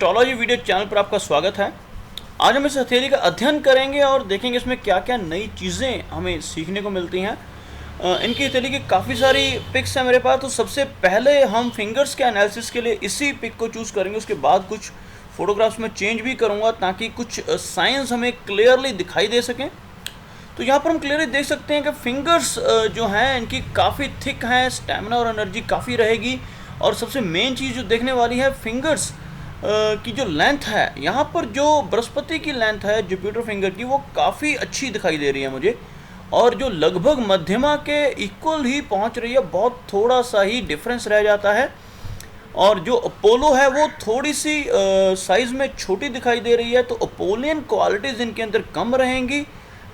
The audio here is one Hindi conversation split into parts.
एस्ट्रोलॉजी वीडियो चैनल पर आपका स्वागत है। आज हम इस हथेली का अध्ययन करेंगे और देखेंगे इसमें क्या क्या नई चीज़ें हमें सीखने को मिलती हैं। इनकी हथेली की काफ़ी सारी पिक्स हैं मेरे पास, तो सबसे पहले हम फिंगर्स के एनालिसिस के लिए इसी पिक को चूज़ करेंगे। उसके बाद कुछ फोटोग्राफ्स में चेंज भी करूँगा ताकि कुछ साइंस हमें क्लियरली दिखाई दे सकें। तो यहाँ पर हम क्लियरली देख सकते हैं कि फिंगर्स जो हैं इनकी काफ़ी थिक हैं, स्टेमिना और एनर्जी काफ़ी रहेगी। और सबसे मेन चीज़ जो देखने वाली है, फिंगर्स की जो लेंथ है, यहाँ पर जो बृहस्पति की लेंथ है जुपिटर फिंगर की, वो काफ़ी अच्छी दिखाई दे रही है मुझे, और जो लगभग मध्यमा के इक्वल ही पहुँच रही है। बहुत थोड़ा सा ही डिफरेंस रह जाता है। और जो अपोलो है वो थोड़ी सी साइज़ में छोटी दिखाई दे रही है। तो अपोलियन क्वालिटीज़ इनके अंदर कम रहेंगी,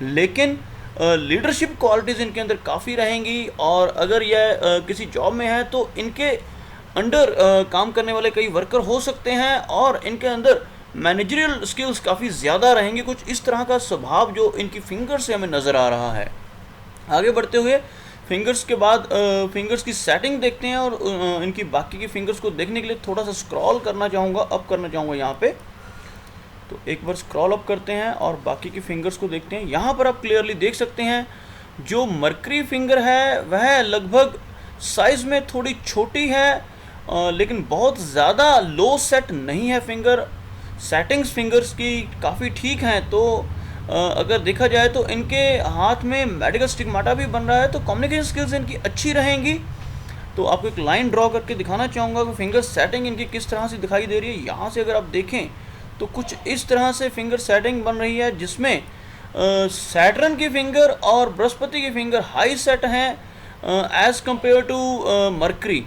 लेकिन लीडरशिप क्वालिटीज़ इनके अंदर काफ़ी रहेंगी। और अगर यह किसी जॉब में है तो इनके अंडर काम करने वाले कई वर्कर हो सकते हैं और इनके अंदर मैनेजरियल स्किल्स काफ़ी ज़्यादा रहेंगे। कुछ इस तरह का स्वभाव जो इनकी फिंगर्स से हमें नज़र आ रहा है। आगे बढ़ते हुए फिंगर्स के बाद फिंगर्स की सेटिंग देखते हैं, और इनकी बाकी की फिंगर्स को देखने के लिए थोड़ा सा स्क्रॉल करना चाहूँगा, अप करना चाहूँगा यहाँ पे। तो एक बार स्क्रॉल अप करते हैं और बाकी की फिंगर्स को देखते हैं। यहाँ पर आप क्लियरली देख सकते हैं जो मरकरी फिंगर है वह लगभग साइज़ में थोड़ी छोटी है, लेकिन बहुत ज़्यादा लो सेट नहीं है फिंगर। सेटिंग्स फिंगर्स की काफ़ी ठीक हैं। तो अगर देखा जाए तो इनके हाथ में मेडिकल स्टिग्माटा भी बन रहा है, तो कम्युनिकेशन स्किल्स इनकी अच्छी रहेंगी। तो आपको एक लाइन ड्रॉ करके दिखाना चाहूँगा कि फिंगर सेटिंग इनकी किस तरह से दिखाई दे रही है। यहाँ से अगर आप देखें तो कुछ इस तरह से फिंगर सेटिंग बन रही है, जिसमें सैटर्न की फिंगर और बृहस्पति की फिंगर हाई सेट हैं एज़ कम्पेयर टू मरकरी।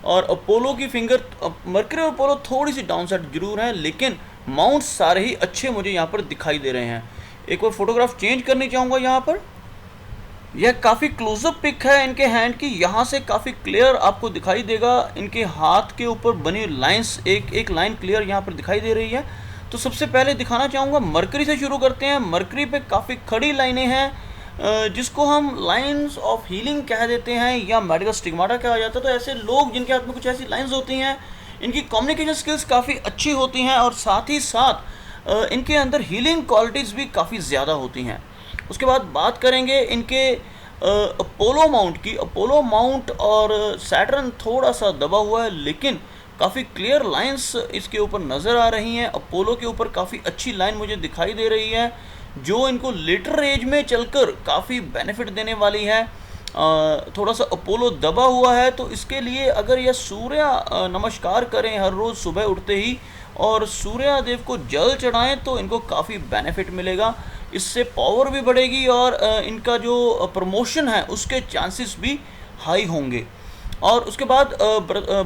और अपोलो की फिंगर, मरकरी और अपोलो थोड़ी सी डाउन सेट जरूर हैं, लेकिन माउंट सारे ही अच्छे मुझे यहाँ पर दिखाई दे रहे हैं। एक बार फोटोग्राफ चेंज करनी चाहूँगा। यहाँ पर यह काफ़ी क्लोजअप पिक है इनके हैंड की। यहाँ से काफ़ी क्लियर आपको दिखाई देगा। इनके हाथ के ऊपर बनी लाइंस, एक लाइन क्लियर यहाँ पर दिखाई दे रही है। तो सबसे पहले दिखाना चाहूँगा, मरकरी से शुरू करते हैं। मरकरी पे काफ़ी खड़ी लाइनें हैं, जिसको हम लाइंस ऑफ हीलिंग कह देते हैं या मेडिकल स्टिग्माटा कहा जाता है। तो ऐसे लोग जिनके हाथ में कुछ ऐसी लाइंस होती हैं, इनकी कम्युनिकेशन स्किल्स काफ़ी अच्छी होती हैं, और साथ ही साथ इनके अंदर हीलिंग क्वालिटीज़ भी काफ़ी ज़्यादा होती हैं। उसके बाद बात करेंगे इनके अपोलो माउंट की। अपोलो माउंट और सैटर्न थोड़ा सा दबा हुआ है, लेकिन काफ़ी क्लियर लाइंस इसके ऊपर नज़र आ रही हैं। अपोलो के ऊपर काफ़ी अच्छी लाइन मुझे दिखाई दे रही है, जो इनको लेटर एज में चलकर काफ़ी बेनिफिट देने वाली है। थोड़ा सा अपोलो दबा हुआ है, तो इसके लिए अगर यह सूर्य नमस्कार करें हर रोज़ सुबह उठते ही और सूर्य देव को जल चढ़ाएं, तो इनको काफ़ी बेनिफिट मिलेगा। इससे पावर भी बढ़ेगी और इनका जो प्रमोशन है उसके चांसेस भी हाई होंगे। और उसके बाद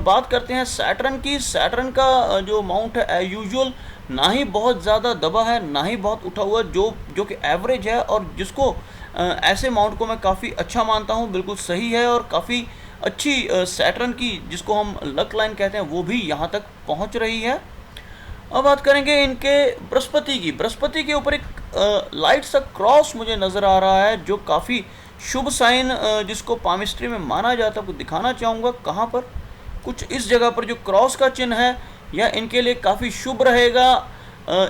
बात करते हैं सैटर्न की। सैटर्न का जो माउंट है एज यूजुअल ना ही बहुत ज़्यादा दबा है, ना ही बहुत उठा हुआ, जो कि एवरेज है, और जिसको ऐसे माउंट को मैं काफ़ी अच्छा मानता हूँ, बिल्कुल सही है। और काफ़ी अच्छी सैटर्न की, जिसको हम लक लाइन कहते हैं, वो भी यहाँ तक पहुँच रही है। अब बात करेंगे इनके बृहस्पति की। बृहस्पति के ऊपर एक लाइट सा क्रॉस मुझे नज़र आ रहा है, जो काफ़ी शुभ साइन जिसको पामिस्ट्री में माना जाता है, आपको दिखाना चाहूँगा। कहाँ पर, कुछ इस जगह पर जो क्रॉस का चिन्ह है, यह इनके लिए काफ़ी शुभ रहेगा।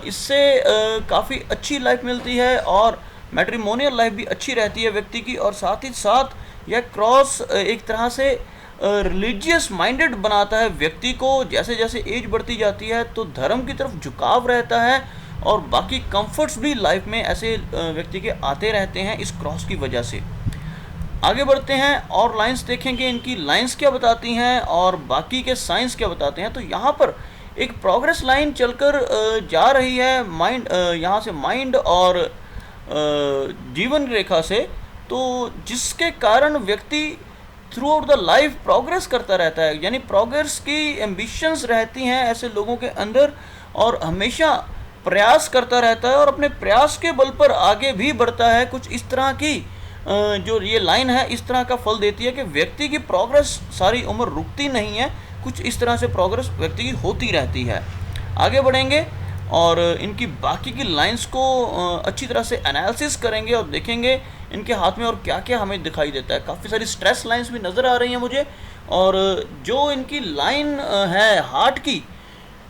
इससे काफ़ी अच्छी लाइफ मिलती है और मैट्रिमोनियल लाइफ भी अच्छी रहती है व्यक्ति की। और साथ ही साथ यह क्रॉस एक तरह से रिलीजियस माइंडेड बनाता है व्यक्ति को। जैसे जैसे एज बढ़ती जाती है तो धर्म की तरफ झुकाव रहता है, और बाकी कंफर्ट्स भी लाइफ में ऐसे व्यक्ति के आते रहते हैं इस क्रॉस की वजह से। आगे बढ़ते हैं और लाइंस देखेंगे, इनकी लाइंस क्या बताती हैं और बाकी के साइंस क्या बताते हैं। तो यहाँ पर एक प्रोग्रेस लाइन चलकर जा रही है माइंड, यहाँ से माइंड और जीवन रेखा से, तो जिसके कारण व्यक्ति through out the life progress करता रहता है। यानी प्रोग्रेस की एम्बिशंस रहती हैं ऐसे लोगों के अंदर, और हमेशा प्रयास करता रहता है और अपने प्रयास के बल पर आगे भी बढ़ता है। कुछ इस तरह की जो ये लाइन है, इस तरह का फल देती है कि व्यक्ति की प्रोग्रेस सारी उम्र रुकती नहीं है, कुछ इस तरह से प्रोग्रेस व्यक्ति की होती रहती है। आगे बढ़ेंगे और इनकी बाकी की लाइंस को अच्छी तरह से एनालिसिस करेंगे और देखेंगे इनके हाथ में और क्या क्या हमें दिखाई देता है। काफ़ी सारी स्ट्रेस लाइंस भी नज़र आ रही हैं मुझे, और जो इनकी लाइन है हार्ट की,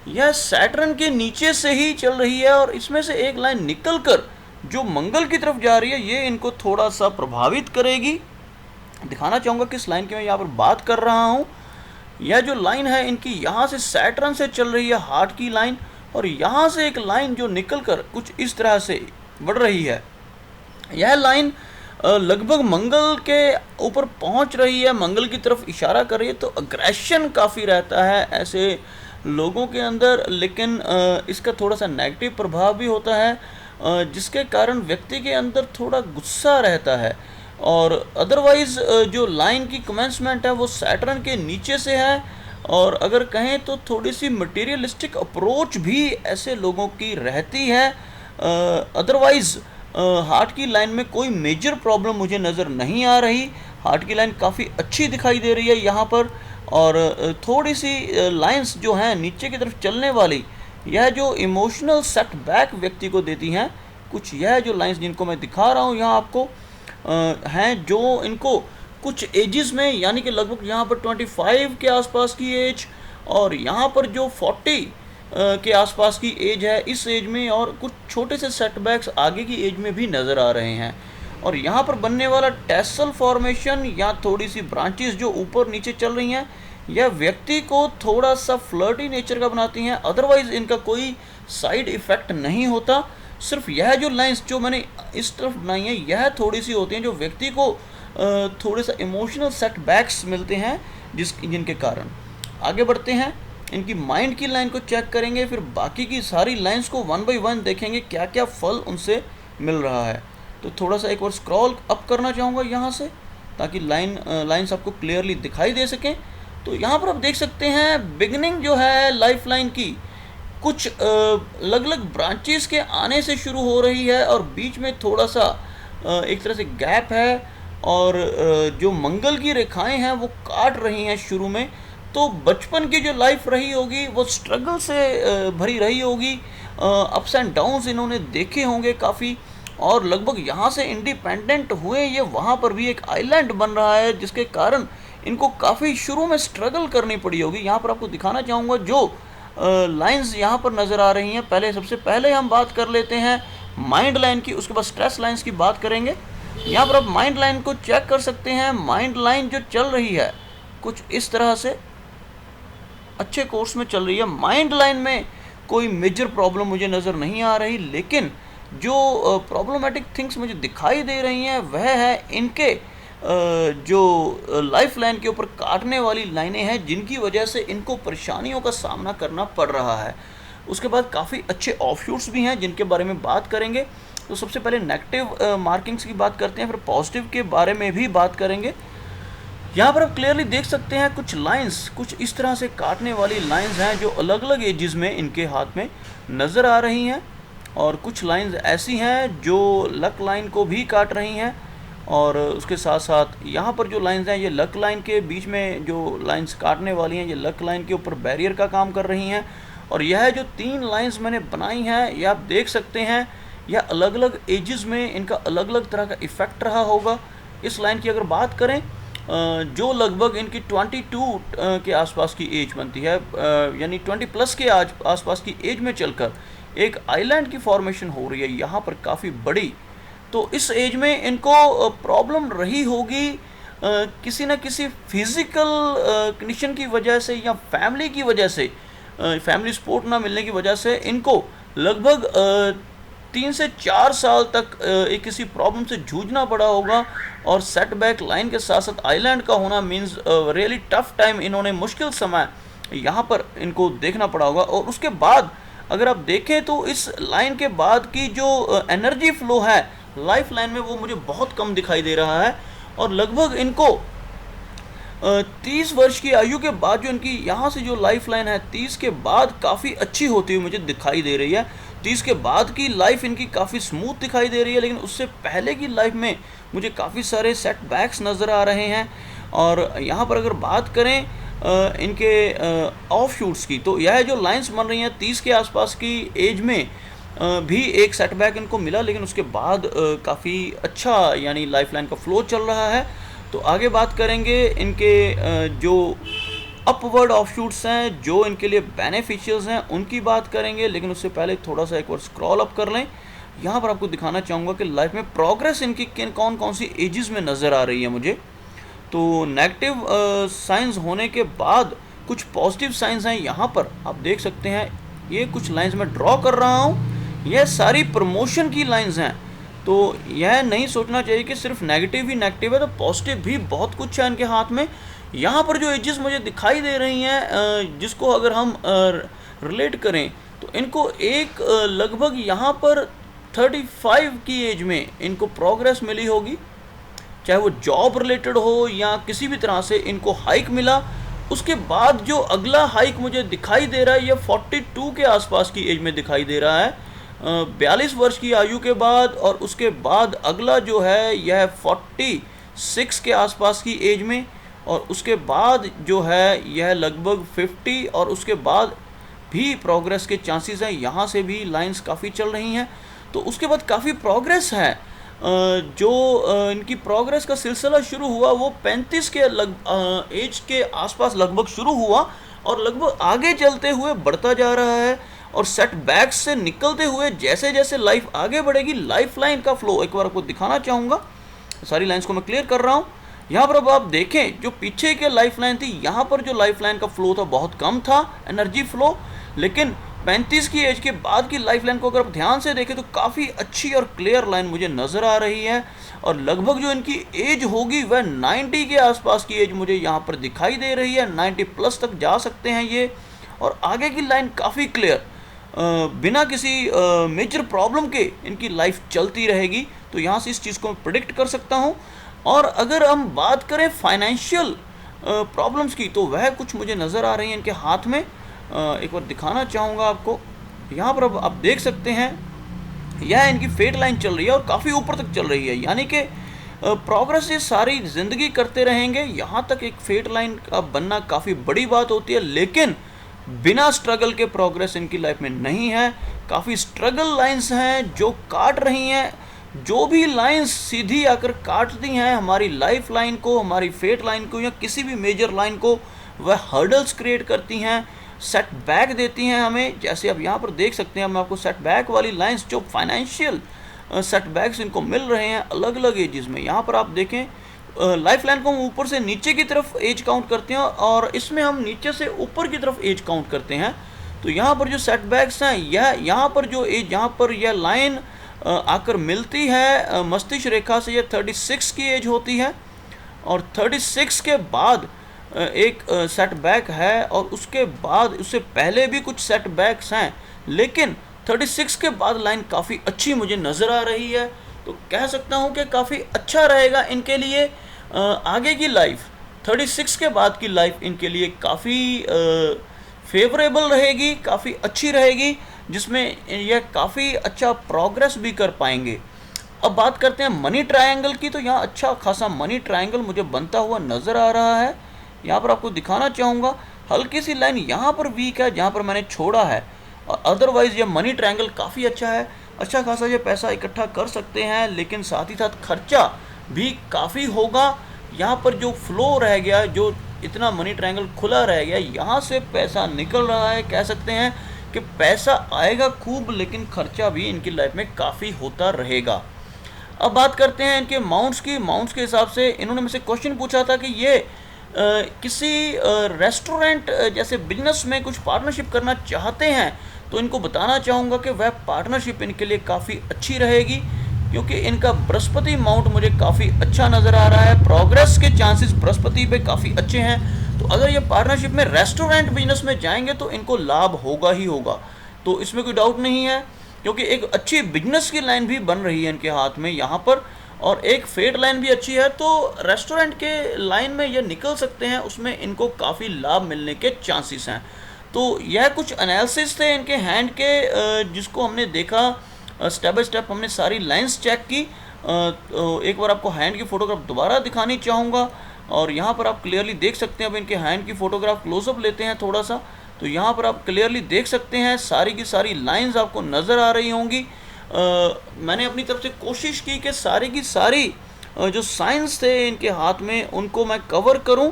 यह सैटर्न के नीचे से ही चल रही है और इसमें से एक लाइन निकलकर जो मंगल की तरफ जा रही है ये इनको थोड़ा सा प्रभावित करेगी। दिखाना चाहूँगा किस लाइन की मैं यहाँ पर बात कर रहा हूँ। यह जो लाइन है इनकी यहाँ से सैटर्न से चल रही है, हार्ट की लाइन, और यहाँ से एक लाइन जो निकलकर कुछ इस तरह से बढ़ रही है। यह लाइन लगभग मंगल के ऊपर पहुंच रही है, मंगल की तरफ इशारा कर रही है। तो अग्रेशन काफ़ी रहता है ऐसे लोगों के अंदर, लेकिन इसका थोड़ा सा नेगेटिव प्रभाव भी होता है, जिसके कारण व्यक्ति के अंदर थोड़ा गुस्सा रहता है। और अदरवाइज़ जो लाइन की कमेंसमेंट है वो सैटर्न के नीचे से है, और अगर कहें तो थोड़ी सी मटेरियलिस्टिक अप्रोच भी ऐसे लोगों की रहती है। अदरवाइज़ हार्ट की लाइन में कोई मेजर प्रॉब्लम मुझे नज़र नहीं आ रही। हार्ट की लाइन काफ़ी अच्छी दिखाई दे रही है यहाँ पर, और थोड़ी सी लाइंस जो हैं नीचे की तरफ चलने वाली, यह जो इमोशनल सेटबैक व्यक्ति को देती हैं, कुछ यह जो लाइंस जिनको मैं दिखा रहा हूँ यहाँ आपको हैं, जो इनको कुछ एजेस में, यानी कि लगभग यहाँ पर 25 के आसपास की एज, और यहाँ पर जो 40 के आसपास की एज है, इस एज में, और कुछ छोटे से सेटबैक्स आगे की एज में भी नज़र आ रहे हैं। और यहाँ पर बनने वाला टेसल फॉर्मेशन या थोड़ी सी ब्रांचेस जो ऊपर नीचे चल रही हैं, यह व्यक्ति को थोड़ा सा फ्लर्टी नेचर का बनाती हैं। अदरवाइज़ इनका कोई साइड इफ़ेक्ट नहीं होता। सिर्फ यह जो लाइंस जो मैंने इस तरफ बनाई हैं, यह थोड़ी सी होती हैं जो व्यक्ति को थोड़े सा इमोशनल सेटबैक्स मिलते हैं, जिनके कारण। आगे बढ़ते हैं, इनकी माइंड की लाइन को चेक करेंगे, फिर बाकी की सारी लाइंस को वन बाय वन देखेंगे क्या क्या फल उनसे मिल रहा है। तो थोड़ा सा एक बार स्क्रॉल अप करना चाहूँगा यहाँ से, ताकि लाइंस आपको क्लियरली दिखाई दे सकें। तो यहाँ पर आप देख सकते हैं बिगनिंग जो है लाइफ लाइन की कुछ अलग अलग ब्रांचेस के आने से शुरू हो रही है, और बीच में थोड़ा सा एक तरह से गैप है, और जो मंगल की रेखाएं हैं वो काट रही हैं शुरू में। तो बचपन की जो लाइफ रही होगी वो स्ट्रगल से भरी रही होगी, अप्स एंड डाउन्स इन्होंने देखे होंगे काफ़ी, और लगभग यहाँ से इंडिपेंडेंट हुए ये वहाँ पर भी एक आइलैंड बन रहा है, जिसके कारण इनको काफ़ी शुरू में स्ट्रगल करनी पड़ी होगी। यहाँ पर आपको दिखाना चाहूँगा जो लाइंस यहाँ पर नज़र आ रही हैं। सबसे पहले हम बात कर लेते हैं माइंड लाइन की, उसके बाद स्ट्रेस लाइंस की बात करेंगे। यहाँ पर आप माइंड लाइन को चेक कर सकते हैं। माइंड लाइन जो चल रही है कुछ इस तरह से अच्छे कोर्स में चल रही है। माइंड लाइन में कोई मेजर प्रॉब्लम मुझे नज़र नहीं आ रही, लेकिन जो प्रॉब्लमेटिक थिंग्स मुझे दिखाई दे रही हैं वह है इनके जो लाइफ लाइन के ऊपर काटने वाली लाइनें हैं, जिनकी वजह से इनको परेशानियों का सामना करना पड़ रहा है। उसके बाद काफ़ी अच्छे ऑफशूट्स भी हैं जिनके बारे में बात करेंगे। तो सबसे पहले नेगेटिव मार्किंग्स की बात करते हैं, फिर पॉजिटिव के बारे में भी बात करेंगे। यहाँ पर आप क्लियरली देख सकते हैं कुछ लाइंस कुछ इस तरह से काटने वाली लाइंस हैं जो अलग अलग एजेस में इनके हाथ में नज़र आ रही हैं, और कुछ लाइंस ऐसी हैं जो लक लाइन को भी काट रही हैं, और उसके साथ साथ यहाँ पर जो लाइंस हैं ये लक लाइन के बीच में जो लाइंस काटने वाली हैं ये लक लाइन के ऊपर बैरियर का काम कर रही हैं। और यह जो 3 लाइंस मैंने बनाई हैं ये आप देख सकते हैं, यह अलग अलग एजेस में इनका अलग अलग तरह का इफ़ेक्ट रहा होगा। इस लाइन की अगर बात करें जो लगभग इनकी 22 के आसपास की एज बनती है, यानी 20+ के आसपास की एज में चलकर एक आइलैंड की फॉर्मेशन हो रही है यहाँ पर काफ़ी बड़ी। तो इस एज में इनको प्रॉब्लम रही होगी किसी न किसी फिज़िकल कंडीशन की वजह से या फैमिली की वजह से, फैमिली सपोर्ट ना मिलने की वजह से इनको लगभग 3 से 4 साल तक एक किसी प्रॉब्लम से जूझना पड़ा होगा। और सेटबैक लाइन के साथ साथ आइलैंड का होना मींस रियली टफ टाइम, इन्होंने मुश्किल समय यहाँ पर इनको देखना पड़ा होगा। और उसके बाद अगर आप देखें तो इस लाइन के बाद की जो एनर्जी फ्लो है लाइफ लाइन में वो मुझे बहुत कम दिखाई दे रहा है, और लगभग इनको 30 वर्ष की आयु के बाद जो इनकी यहाँ से जो लाइफ लाइन है 30 के बाद काफ़ी अच्छी होती हुई मुझे दिखाई दे रही है। 30 के बाद की लाइफ इनकी काफ़ी स्मूथ दिखाई दे रही है, लेकिन उससे पहले की लाइफ में मुझे काफ़ी सारे सेटबैक्स नज़र आ रहे हैं। और यहाँ पर अगर बात करें इनके ऑफ शूट्स की, तो यह जो लाइंस बन रही हैं 30 के आसपास की एज में भी एक सेटबैक इनको मिला, लेकिन उसके बाद काफ़ी अच्छा यानी लाइफ लाइन का फ्लो चल रहा है। तो आगे बात करेंगे इनके जो अपवर्ड ऑफशूट्स हैं जो इनके लिए बेनिफिशियल्स हैं, उनकी बात करेंगे। लेकिन उससे पहले थोड़ा सा एक बार स्क्रॉल अप कर लें। यहाँ पर आपको दिखाना चाहूँगा कि लाइफ में प्रोग्रेस इनकी कौन कौन सी एजेस में नज़र आ रही है मुझे। तो नेगेटिव साइंस होने के बाद कुछ पॉजिटिव साइंस हैं। यहाँ पर आप देख सकते हैं, ये कुछ लाइंस मैं ड्रॉ कर रहा हूँ, यह सारी प्रमोशन की लाइंस हैं। तो यह नहीं सोचना चाहिए कि सिर्फ नेगेटिव ही नेगेटिव है, तो पॉजिटिव भी बहुत कुछ है इनके हाथ में। यहाँ पर जो एजेस मुझे दिखाई दे रही हैं, जिसको अगर हम रिलेट करें तो इनको एक लगभग यहाँ पर 35 की एज में इनको प्रोग्रेस मिली होगी, चाहे वो जॉब रिलेटेड हो या किसी भी तरह से इनको हाइक मिला। उसके बाद जो अगला हाइक मुझे दिखाई दे रहा है, यह 42 के आसपास की एज में दिखाई दे रहा है, 42 वर्ष की आयु के बाद। और उसके बाद अगला जो है यह 46 के आसपास की एज में, और उसके बाद जो है यह लगभग 50, और उसके बाद भी प्रोग्रेस के चांसेस हैं। यहाँ से भी लाइंस काफ़ी चल रही हैं, तो उसके बाद काफ़ी प्रोग्रेस है। जो इनकी प्रोग्रेस का सिलसिला शुरू हुआ वो 35 के एज के आसपास लगभग शुरू हुआ, और लगभग आगे चलते हुए बढ़ता जा रहा है। और सेटबैक्स से निकलते हुए जैसे जैसे लाइफ आगे बढ़ेगी, लाइफ लाइन का फ्लो एक बार आपको दिखाना चाहूँगा। सारी लाइंस को मैं क्लियर कर रहा हूँ। यहाँ पर अब आप देखें, जो पीछे के लाइफ लाइन थी, यहाँ पर जो लाइफ लाइन का फ्लो था बहुत कम था, एनर्जी फ्लो। लेकिन 35 की एज के बाद की लाइफ लाइन को अगर आप ध्यान से देखें तो काफ़ी अच्छी और क्लियर लाइन मुझे नज़र आ रही है। और लगभग जो इनकी एज होगी वह 90 के आसपास की एज मुझे यहाँ पर दिखाई दे रही है। 90 प्लस तक जा सकते हैं ये, और आगे की लाइन काफ़ी क्लियर, बिना किसी मेजर प्रॉब्लम के इनकी लाइफ चलती रहेगी। तो यहाँ से इस चीज़ को मैं प्रिडिक्ट कर सकता हूँ। और अगर हम बात करें फाइनेंशियल प्रॉब्लम्स की, तो वह कुछ मुझे नज़र आ रही है इनके हाथ में। एक बार दिखाना चाहूँगा आपको। यहाँ पर अब आप देख सकते हैं, यह इनकी फेट लाइन चल रही है और काफ़ी ऊपर तक चल रही है, यानी कि प्रोग्रेस ये सारी ज़िंदगी करते रहेंगे। यहाँ तक एक फेट लाइन का बनना काफ़ी बड़ी बात होती है, लेकिन बिना स्ट्रगल के प्रोग्रेस इनकी लाइफ में नहीं है। काफ़ी स्ट्रगल लाइंस हैं जो काट रही हैं। जो भी लाइंस सीधी आकर काटती हैं हमारी लाइफ लाइन को, हमारी फेट लाइन को, या किसी भी मेजर लाइन को, वह हर्डल्स क्रिएट करती हैं, सेटबैक देती हैं हमें। जैसे आप यहाँ पर देख सकते हैं, मैं आपको सेटबैक वाली लाइंस, जो फाइनेंशियल सेटबैक्स इनको मिल रहे हैं अलग अलग एजेस में। यहाँ पर आप देखें, लाइफ लाइन को हम ऊपर से नीचे की तरफ एज काउंट करते हैं, और इसमें हम नीचे से ऊपर की तरफ एज काउंट करते हैं। तो यहाँ पर जो सेटबैक्स हैं, यह यहाँ पर जो एज, यहाँ पर यह लाइन आकर मिलती है मस्तिष्क रेखा से, यह 36 की एज होती है। और 36 के बाद एक सेटबैक है, और उसके बाद उससे पहले भी कुछ सेटबैक्स हैं, लेकिन 36 के बाद लाइन काफ़ी अच्छी मुझे नज़र आ रही है। तो कह सकता हूँ कि काफ़ी अच्छा रहेगा इनके लिए आगे की लाइफ। 36 के बाद की लाइफ इनके लिए काफ़ी फेवरेबल रहेगी, काफ़ी अच्छी रहेगी, जिसमें यह काफ़ी अच्छा प्रोग्रेस भी कर पाएंगे। अब बात करते हैं मनी ट्रायंगल की। तो यहाँ अच्छा खासा मनी ट्रायंगल मुझे बनता हुआ नज़र आ रहा है। यहाँ पर आपको दिखाना चाहूँगा, हल्की सी लाइन यहाँ पर वीक है जहाँ पर मैंने छोड़ा है, और अदरवाइज़ यह मनी ट्रायंगल काफ़ी अच्छा है। अच्छा खासा ये पैसा इकट्ठा कर सकते हैं, लेकिन साथ ही साथ खर्चा भी काफ़ी होगा। यहाँ पर जो फ्लो रह गया, जो इतना मनी ट्रायंगल खुला रह गया, यहाँ से पैसा निकल रहा है। कह सकते हैं कि पैसा आएगा खूब, लेकिन खर्चा भी इनकी लाइफ में काफ़ी होता रहेगा। अब बात करते हैं इनके माउंट्स की। माउंट्स के हिसाब से इन्होंने मुझसे क्वेश्चन पूछा था कि ये किसी रेस्टोरेंट जैसे बिजनेस में कुछ पार्टनरशिप करना चाहते हैं, तो इनको बताना चाहूँगा कि वह पार्टनरशिप इनके लिए काफ़ी अच्छी रहेगी, क्योंकि इनका बृहस्पति माउंट मुझे काफ़ी अच्छा नज़र आ रहा है। प्रोग्रेस के चांसेस बृहस्पति पे काफ़ी अच्छे हैं। तो अगर ये पार्टनरशिप में रेस्टोरेंट बिजनेस में जाएंगे तो इनको लाभ होगा ही होगा, तो इसमें कोई डाउट नहीं है, क्योंकि एक अच्छी बिजनेस की लाइन भी बन रही है इनके हाथ में यहाँ पर, और एक फेट लाइन भी अच्छी है। तो रेस्टोरेंट के लाइन में ये निकल सकते हैं, उसमें इनको काफ़ी लाभ मिलने के चांसेस हैं। तो यह कुछ एनालिसिस थे इनके हैंड के, जिसको हमने देखा स्टेप बाय स्टेप, हमने सारी लाइंस चेक की। तो एक बार आपको हैंड की फ़ोटोग्राफ दोबारा दिखानी चाहूँगा, और यहाँ पर आप क्लियरली देख सकते हैं। अब इनके हैंड की फ़ोटोग्राफ क्लोजअप लेते हैं थोड़ा सा, तो यहाँ पर आप क्लियरली देख सकते हैं सारी की सारी लाइंस आपको नज़र आ रही होंगी। मैंने अपनी तरफ से कोशिश की कि सारी की सारी जो साइंस थे इनके हाथ में, उनको मैं कवर करूं।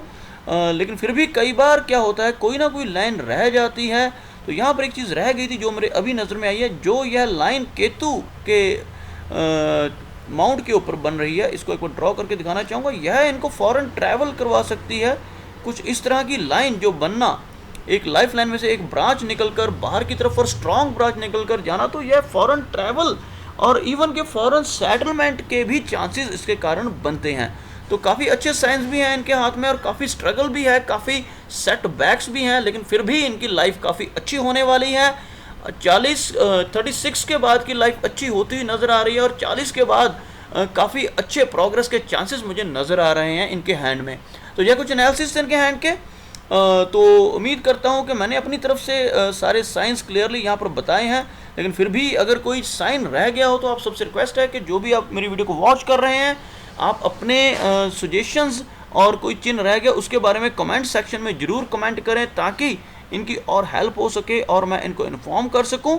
लेकिन फिर भी कई बार क्या होता है, कोई ना कोई लाइन रह जाती है। तो यहाँ पर एक चीज़ रह गई थी जो मेरे अभी नज़र में आई है, जो यह लाइन केतु के माउंट के ऊपर बन रही है। इसको एक बार ड्रॉ करके दिखाना चाहूँगा। यह इनको फॉरेन ट्रैवल करवा सकती है। कुछ इस तरह की लाइन जो बनना, एक लाइफ लाइन में से एक ब्रांच निकलकर बाहर की तरफ और स्ट्रॉन्ग ब्रांच निकलकर जाना, तो यह फॉरेन ट्रैवल और इवन के फॉरेन सेटलमेंट के भी चांसेस इसके कारण बनते हैं। तो काफ़ी अच्छे साइंस भी हैं इनके हाथ में और काफ़ी स्ट्रगल भी है, काफ़ी सेटबैक्स भी हैं, लेकिन फिर भी इनकी लाइफ काफ़ी अच्छी होने वाली है। 36 के बाद की लाइफ अच्छी होती हुई नज़र आ रही है और 40 के बाद काफ़ी अच्छे प्रोग्रेस के चांसेस मुझे नज़र आ रहे हैं इनके हैंड में। तो यह कुछ एनालिसिस इनके हैंड के। तो उम्मीद करता हूं कि मैंने अपनी तरफ से सारे साइंस क्लियरली यहाँ पर बताए हैं, लेकिन फिर भी अगर कोई साइन रह गया हो तो आप सबसे रिक्वेस्ट है कि जो भी आप मेरी वीडियो को वॉच कर रहे हैं, आप अपने सजेशंस और कोई चिन्ह रह गया उसके बारे में कमेंट सेक्शन में ज़रूर कमेंट करें, ताकि इनकी और हेल्प हो सके और मैं इनको इन्फॉर्म कर सकूं।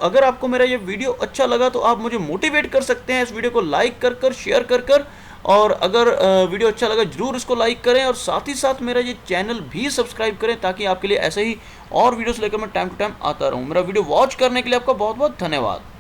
अगर आपको मेरा ये वीडियो अच्छा लगा तो आप मुझे मोटिवेट कर सकते हैं इस वीडियो को लाइक कर कर, शेयर कर कर, और अगर वीडियो अच्छा लगा जरूर इसको लाइक करें और साथ ही साथ मेरा ये चैनल भी सब्सक्राइब करें, ताकि आपके लिए ऐसे ही और वीडियोस लेकर मैं टाइम टू टाइम आता रहूं। मेरा वीडियो वॉच करने के लिए आपका बहुत बहुत धन्यवाद।